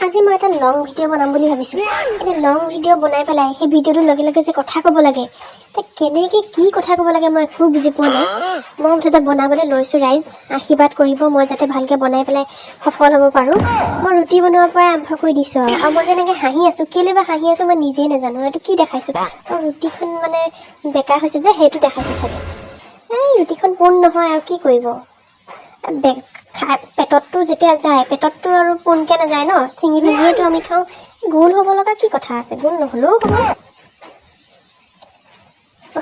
আজি মই এটা লং ভিডিঅ' বনাম বুলি ভাবিছোঁ। এটা লং ভিডিঅ' বনাই পেলাই সেই ভিডিঅ'টোৰ লগে লগে যে কথা ক'ব লাগে, তে কেনেকৈ কি কথা ক'ব লাগে মই একো বুজি পোৱা নাই। মই মুঠতে বনাবলৈ লৈছোঁ, ৰাইজ আশীৰ্বাদ কৰিব মই যাতে ভালকৈ বনাই পেলাই সফল হ'ব পাৰোঁ। মই ৰুটি বনোৱাৰ পৰাই আৰম্ভ কৰি দিছোঁ আৰু মই যেনেকৈ হাঁহি আছোঁ, কেলৈ বা হাঁহি আছোঁ মই নিজেই নাজানো। এইটো কি দেখাইছোঁ, ৰুটিখন মানে বেকা হৈছে যে সেইটো দেখাইছোঁ চাগে। এই ৰুটিখন পোন নহয় আৰু কি কৰিব, পেটতটো যেতিয়া যায়, পেটতটো আৰু পোনকৈ নাযায় ন, চিঙি ভাঙিয়েতো আমি খাওঁ। গোল হ'ব লগা কি কথা আছে, গোল নহ'লেও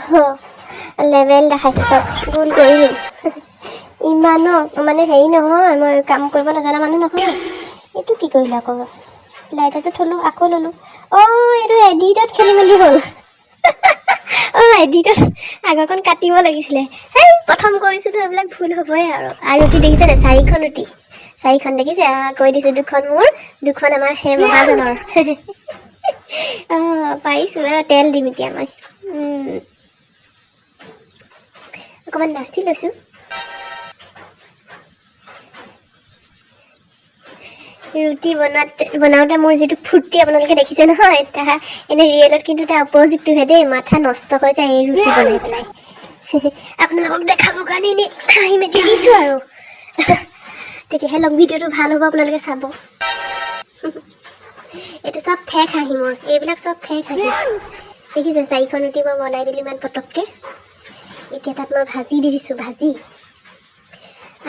হ'ব। লেভেল দেখাইছে চব, গোল কৰিলোঁ। ইমানো মানে হেৰি নহয়, মই কাম কৰিব নজনা মানুহ নহয়। এইটো কি কৰিলোঁ আকৌ, লাইটাৰটো থ'লোঁ আকৌ ল'লোঁ। এইটো এডিটত খেলি মেলি হ'ল। এডিটত আগৰখন কাটিব লাগিছিলে। সেই প্ৰথম কৰিছোঁতো এইবিলাক ভুল হ'বই আৰু ৰুটি দেখিছে নাই, 4খন ৰুটি, 4খন দেখিছে। কৈ দিছোঁ 2খন মোৰ, 2খন আমাৰ সেই মহাজনৰ। পাৰিছোঁ তেল দিম এতিয়া মই। অকণমান নাচি লৈছোঁ। ৰুটি বনাওঁতে মোৰ যিটো ফূৰ্তি আপোনালোকে দেখিছে নহয়, তাহা এনেই ৰিয়েলত কিন্তু তাৰ অপজিটটোহে দেই, মাথা নষ্ট হৈ যায় এই ৰুটি বনাই পেলাই। আপোনালোকক দেখাবৰ কাৰণে এনেই হাঁহি মেলি দিছোঁ আৰু তেতিয়াহে লং ভিডিঅ'টো ভাল হ'ব, আপোনালোকে চাব। এইটো চব ফেক হাঁহি মোৰ, এইবিলাক চব ফেক হাঁহি। দেখিছে 4খন ৰুটি মই বনাই দিলোঁ ইমান পটককৈ। এতিয়া তাত মই ভাজি দি দিছোঁ, ভাজি।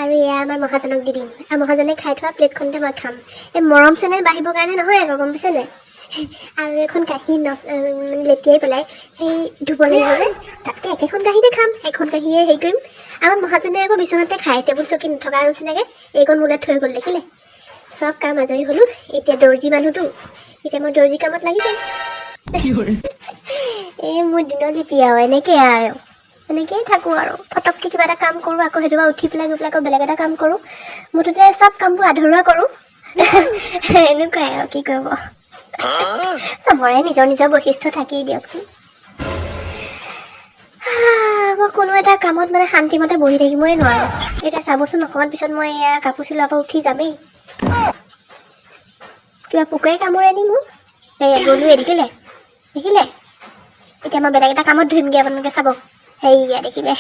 আৰু এয়া আমাৰ মহাজনক দি দিম, আৰু মহাজনে খাই থোৱা প্লেটখনতে মই খাম। এই মৰম চেনেহ বাঢ়িবৰ কাৰণে নহয় আকৌ, গম পাইছে নাই। আৰু এখন কাঁহী লেটিয়াই পেলাই সেই ধুব লাগিব যে, তাতকৈ একেখন কাঁহীতে খাম, এখন কাঁহীয়ে হেৰি কৰিম। আমাৰ মহাজনে আকৌ বিচনাতে খায়, টেবুল চকী নথকাৰ নিচিনাকৈ এইকণ মোলৈ থৈ গ'ল, দেখিলে। চব কাম আজৰি হ'লোঁ। এতিয়া দৰ্জী মানুহটো, এতিয়া মই দৰ্জী কামত লাগি যাম। এই মোৰ দিনলিপি আৰু এনেকৈয়ে থাকোঁ আৰু ফটককৈ কিবা এটা কাম কৰোঁ, আকৌ সেইটো উঠি পেলাই গৈ পেলাই আকৌ বেলেগ এটা কাম কৰোঁ। মুঠতে চব কামবোৰ আধৰুৱা কৰোঁ। এনেকুৱাই আৰু কি কৰিব, চবৰে নিজৰ নিজৰ বৈশিষ্ট্য থাকেই দিয়কচোন। মই কোনো এটা কামত মানে শান্তিমতে বহি থাকিবই নোৱাৰোঁ। এতিয়া চাবচোন, অকণমান পিছত মই এয়া কাপোৰ চিলোৱাৰ পৰা উঠি যামেই, কিবা পোকে কামোৰে নি মোৰ। গ'লোৱে, দেখিলে। এতিয়া মই বেলেগ এটা কামত ধৰিমগৈ, আপোনালোকে চাব। সেয়া দেখিলে,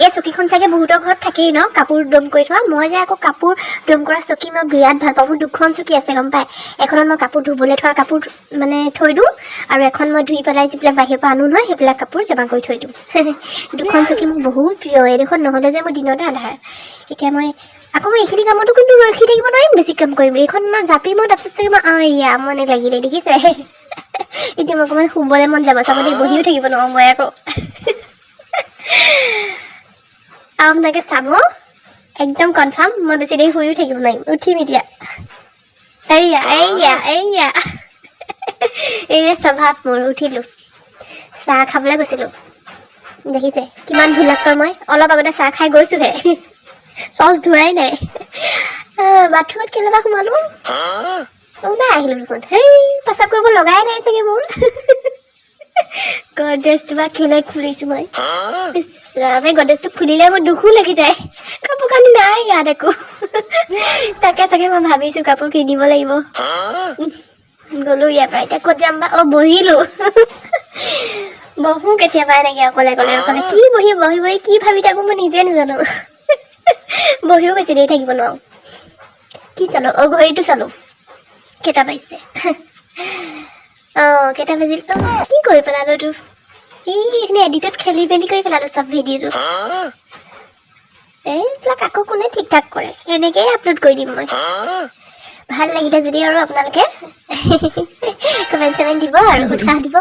এই চকীখন চাগে বহুতৰ ঘৰত থাকেই ন, কাপোৰ দম কৰি থোৱা। মই যে আকৌ কাপোৰ দম কৰা চকী মই বিৰাট ভাল পাওঁ। মোৰ 2খন চকী আছে, গম পায়। এখনত মই কাপোৰ ধুবলৈ থোৱা কাপোৰ মানে থৈ দিওঁ, আৰু এখন মই ধুই পেলাই যিবিলাক বাহিৰৰ পৰা আনো নহয়, সেইবিলাক কাপোৰ জমা কৰি থৈ দিওঁ। 2খন চকী মোৰ বহুত প্ৰিয়। এই দুখন নহ'লে যে মোৰ দিনতে আন্ধাৰ। এতিয়া মই এইখিনি কামতো কিন্তু ৰখি থাকিব নোৱাৰিম, বেছি কাম কৰিম। এইখন মই জাপি মই তাৰপিছত চাগে মনে লাগিলে, দেখিছে। এতিয়া মই অকণমান শুবলৈ মন যাব, চাব দেই, বহিও থাকিব নোৱাৰোঁ মই আকৌ। আপোনালোকে চাব, একদম কনফাৰ্ম মই বেছি দেৰি শুইও থাকিব নোৱাৰিম, উঠিম এতিয়া। এই স্বভাৱ মোৰ, উঠিলোঁ। চাহ খাবলৈ গৈছিলোঁ, দেখিছে কিমান ভুলাক্কৰ মই। অলপ আগতে চাহ খাই গৈছোঁহে, চচ ধোৱাই নাই। বাথৰুমত কেলেবা সোমালোঁ, ওলাই আহিলোঁ দেখোন। পেচাব কৰিব লগাই নাই চাগে মোৰ। গডৰেজটো বা কেলে খুলিছোঁ মই, গডৰেজটো খুলিলে মোৰ দুখো লাগি যায়। কাপোৰ কানি নাই ইয়াত একো। তাকে চাগে মই ভাবিছোঁ কাপোৰ কিনিব লাগিব। গ'লোঁ ইয়াৰ পৰা, এতিয়া ক'ত যাম বা। বহিলোঁ। বহোঁ কেতিয়াবা এনেকৈ অকলে কি বহি কি ভাবি থাকোঁ মই নিজে নাজানো। বহিও বেছি দেৰি থাকিব নোৱাৰোঁ। কি চালোঁ, ঘড়ীটো চালোঁ, কেইটা বাজিছে। কেইটা বাজিল, কি কৰি পেলালোঁ এইটো। এইখিনি এডিটত খেলি মেলি কৰি পেলালোঁ চব ভিডিঅ'টো। এইবিলাক আকৌ কোনে ঠিক ঠাক কৰে, এনেকেই আপলোড কৰি দিম মই। ভাল লাগিলে যদি আৰু আপোনালোকে কমেণ্ট চমেণ্ট দিব আৰু উৎসাহ দিব।